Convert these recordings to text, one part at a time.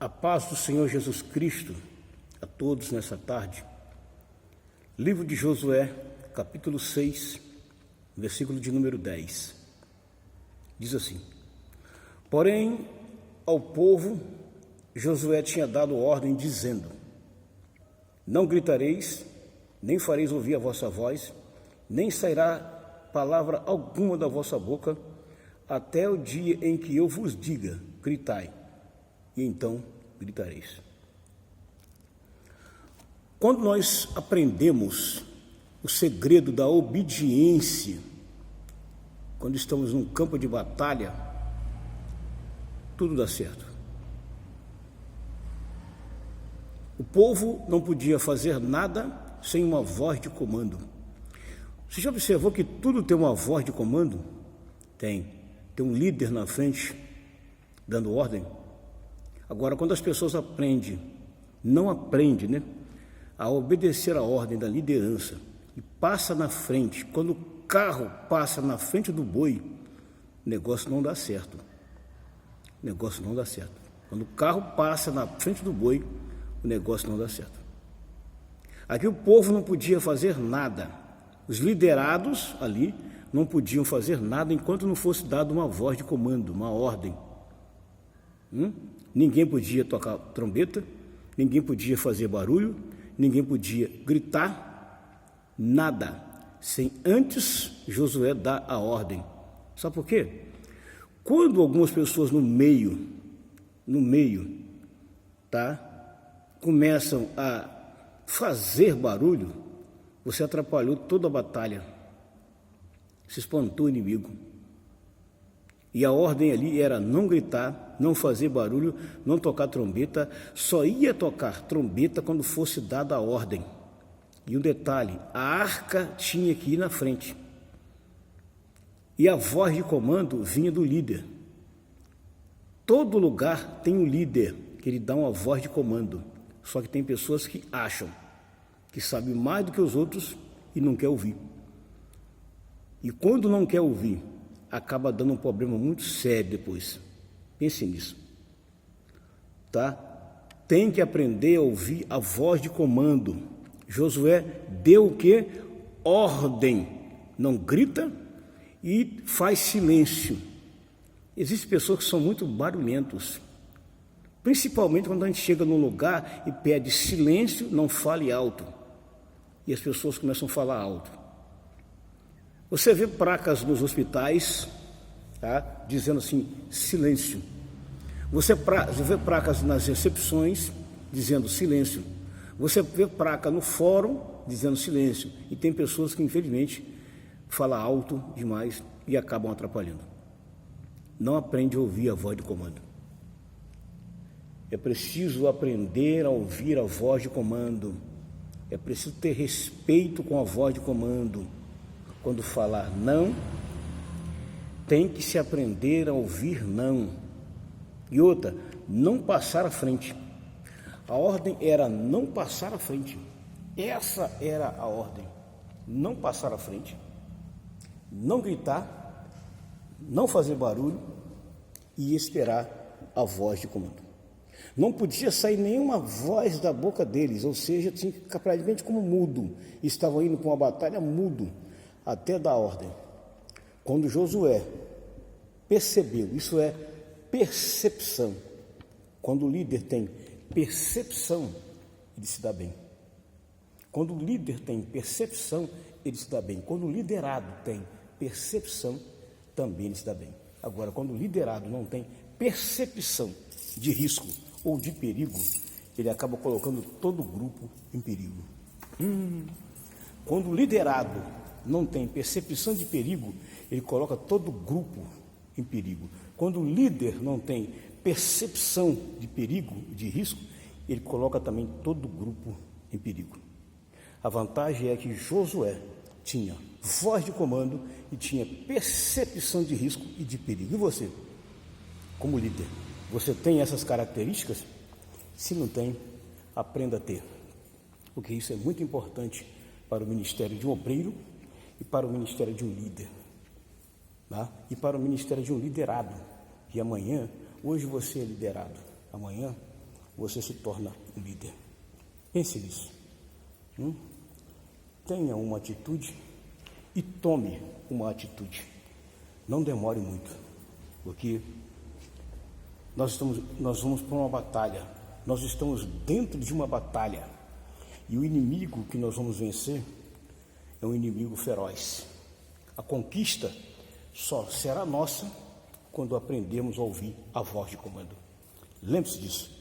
A paz do Senhor Jesus Cristo a todos nessa tarde. Livro de Josué, capítulo 6, versículo de número 10. Diz assim: Porém, ao povo, Josué tinha dado ordem, dizendo: Não gritareis, nem fareis ouvir a vossa voz, nem sairá palavra alguma da vossa boca, até o dia em que eu vos diga: gritai, e então gritareis. Quando nós aprendemos o segredo da obediência, quando estamos num campo de batalha, tudo dá certo. O povo não podia fazer nada sem uma voz de comando. Você já observou que tudo tem uma voz de comando? Tem um líder na frente dando ordem. Agora, quando as pessoas não aprendem, a obedecer a ordem da liderança e passa na frente, quando o carro passa na frente do boi, o negócio não dá certo. Quando o carro passa na frente do boi, o negócio não dá certo. Aqui o povo não podia fazer nada. Os liderados ali não podiam fazer nada enquanto não fosse dada uma voz de comando, uma ordem. Ninguém podia tocar trombeta, ninguém podia fazer barulho, ninguém podia gritar, nada, sem antes Josué dar a ordem. Sabe por quê? Quando algumas pessoas no meio, começam a fazer barulho, você atrapalhou toda a batalha, se espantou o inimigo. E a ordem ali era não gritar, não fazer barulho, não tocar trombeta, só ia tocar trombeta quando fosse dada a ordem. E um detalhe, a arca tinha que ir na frente. E a voz de comando vinha do líder. Todo lugar tem um líder que ele dá uma voz de comando. Só que tem pessoas que acham que sabem mais do que os outros e não quer ouvir. E quando não quer ouvir, acaba dando um problema muito sério depois. Pense nisso. Tem que aprender a ouvir a voz de comando. Josué deu o quê? Ordem. Não grita e faz silêncio. Existem pessoas que são muito barulhentos. Principalmente quando a gente chega num lugar e pede silêncio, não fale alto. E as pessoas começam a falar alto. Você vê placas nos hospitais, dizendo assim, silêncio. Você vê placas nas recepções dizendo silêncio. Você vê placa no fórum dizendo silêncio. E tem pessoas que, infelizmente, falam alto demais e acabam atrapalhando. Não aprende a ouvir a voz de comando. É preciso aprender a ouvir a voz de comando. É preciso ter respeito com a voz de comando. Quando falar não, tem que se aprender a ouvir não. E outra, não passar à frente. A ordem era não passar à frente. Essa era a ordem. Não passar à frente, não gritar, não fazer barulho e esperar a voz de comando. Não podia sair nenhuma voz da boca deles, ou seja, tinha que ficar praticamente como mudo. Estavam indo para uma batalha mudo, até dar ordem. Quando Josué percebeu, isso é percepção. Quando o líder tem percepção, ele se dá bem. Quando o líder tem percepção, ele se dá bem. Quando o liderado tem percepção, também ele se dá bem. Agora, quando o liderado não tem percepção de risco ou de perigo, ele acaba colocando todo o grupo em perigo. Quando o liderado não tem percepção de perigo, ele coloca todo o grupo em perigo. Quando o líder não tem percepção de perigo, de risco, ele coloca também todo o grupo em perigo. A vantagem é que Josué tinha voz de comando e tinha percepção de risco e de perigo. E você, como líder, você tem essas características? Se não tem, aprenda a ter, porque isso é muito importante para o ministério de um obreiro e para o ministério de um líder, e para o ministério de um liderado. E amanhã, hoje você é liderado, amanhã você se torna um líder. Pense nisso. Tenha uma atitude e tome uma atitude. Não demore muito, porque nós vamos para uma batalha. Nós estamos dentro de uma batalha. E o inimigo que nós vamos vencer é um inimigo feroz. A conquista só será nossa quando aprendemos a ouvir a voz de comando. Lembre-se disso.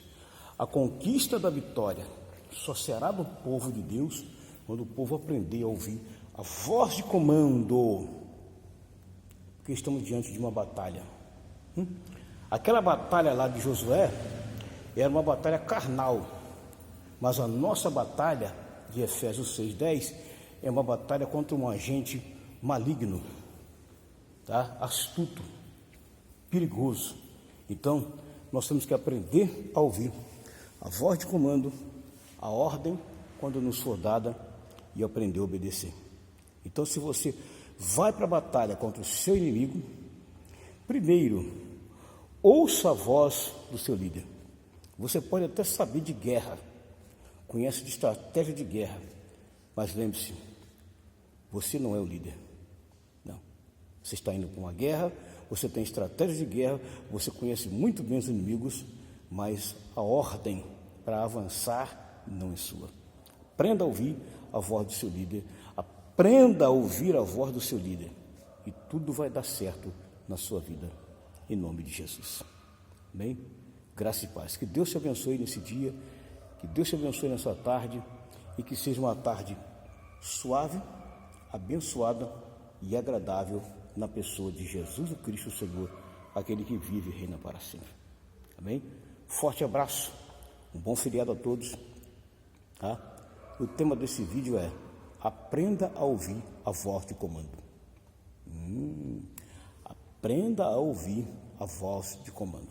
A conquista da vitória só será do povo de Deus quando o povo aprender a ouvir a voz de comando. Porque estamos diante de uma batalha. Aquela batalha lá de Josué era uma batalha carnal. Mas a nossa batalha, de Efésios 6:10, é uma batalha contra um agente maligno, tá? Astuto, perigoso. Então, nós temos que aprender a ouvir a voz de comando, a ordem, quando nos for dada, e aprender a obedecer. Então, se você vai para a batalha contra o seu inimigo, primeiro, ouça a voz do seu líder. Você pode até saber de guerra, conhece de estratégia de guerra, mas lembre-se, você não é o líder. Não. Você está indo para uma guerra, você tem estratégia de guerra, você conhece muito bem os inimigos, mas a ordem para avançar não é sua. Aprenda a ouvir a voz do seu líder, aprenda a ouvir a voz do seu líder, e tudo vai dar certo na sua vida, em nome de Jesus. Amém? Graça e paz. Que Deus te abençoe nesse dia, que Deus te abençoe nessa tarde, e que seja uma tarde suave, abençoada e agradável na pessoa de Jesus Cristo, Senhor, aquele que vive e reina para sempre. Amém? Forte abraço, um bom feriado a todos. Tá? O tema desse vídeo é: aprenda a ouvir a voz de comando. Aprenda a ouvir a voz de comando.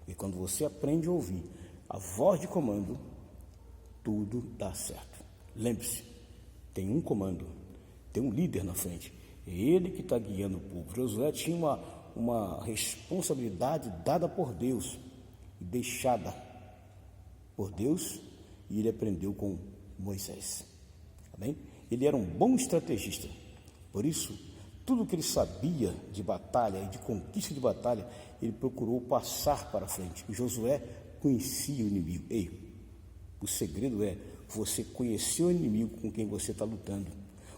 E quando você aprende a ouvir a voz de comando, tudo dá certo. Lembre-se, tem um comando, tem um líder na frente. É ele que está guiando o povo. Josué tinha uma responsabilidade dada por Deus, deixada por Deus, e ele aprendeu com Moisés. Amém? Ele era um bom estrategista. Por isso, tudo que ele sabia de batalha e de conquista de batalha, ele procurou passar para frente. E Josué conhecia o inimigo. O segredo é você conhecer o inimigo com quem você está lutando.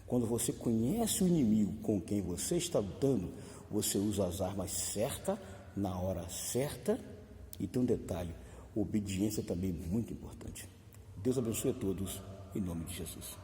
Quando você conhece o inimigo com quem você está lutando, você usa as armas certas, na hora certa. E tem um detalhe: obediência também é muito importante. Deus abençoe a todos, em nome de Jesus.